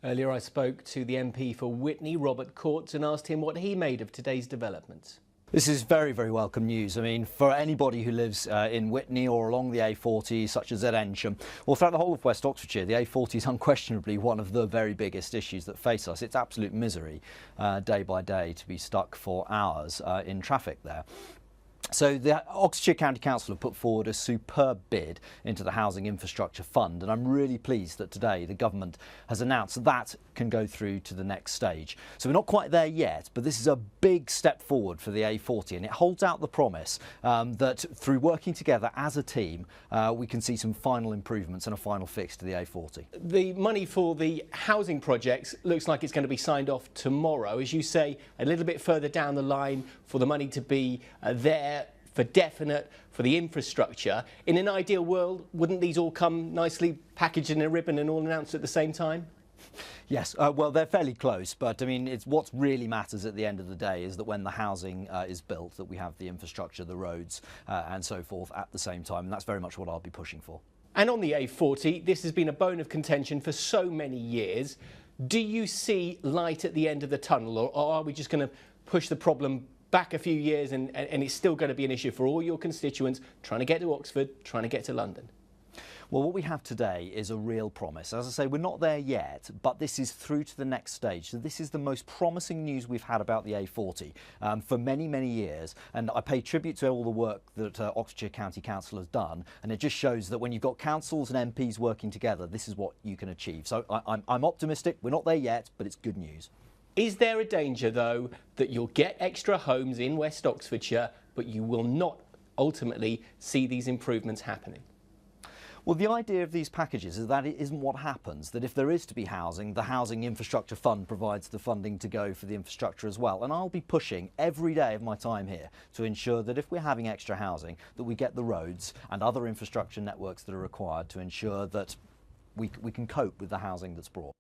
Earlier I spoke to the MP for Witney, Robert Courts, and asked him what he made of today's developments. This is very, very welcome news. I mean, for anybody who lives in Witney or along the A40, such as at Ensham, or throughout the whole of West Oxfordshire, the A40 is unquestionably one of the very biggest issues that face us. It's absolute misery day by day to be stuck for hours in traffic there. So the Oxfordshire County Council have put forward a superb bid into the Housing Infrastructure Fund, and I'm really pleased that today the government has announced that can go through to the next stage. So we're not quite there yet, but this is a big step forward for the A40, and it holds out the promise that through working together as a team, we can see some final improvements and a final fix to the A40. The money for the housing projects looks like it's going to be signed off tomorrow. As you say, a little bit further down the line for the money to be there for definite for the infrastructure. In an ideal world, wouldn't these all come nicely packaged in a ribbon and all announced at the same time? Yes, well, they're fairly close, but I mean, it's what really matters at the end of the day is that when the housing is built, that we have the infrastructure, the roads and so forth at the same time, and that's very much what I'll be pushing for. And on the A40, this has been a bone of contention for so many years. Do you see light at the end of the tunnel, or are we just going to push the problem back a few years and it's still going to be an issue for all your constituents trying to get to Oxford, trying to get to London? Well, what we have today is a real promise. As I say, we're not there yet, but this is through to the next stage. So this is the most promising news we've had about the A40 for many, many years. And I pay tribute to all the work that Oxfordshire County Council has done. And it just shows that when you've got councils and MPs working together, this is what you can achieve. So I'm optimistic. We're not there yet, but it's good news. Is there a danger, though, that you'll get extra homes in West Oxfordshire, but you will not ultimately see these improvements happening? Well, the idea of these packages is that it isn't what happens, that if there is to be housing, the Housing Infrastructure Fund provides the funding to go for the infrastructure as well. And I'll be pushing every day of my time here to ensure that if we're having extra housing, that we get the roads and other infrastructure networks that are required to ensure that we can cope with the housing that's brought.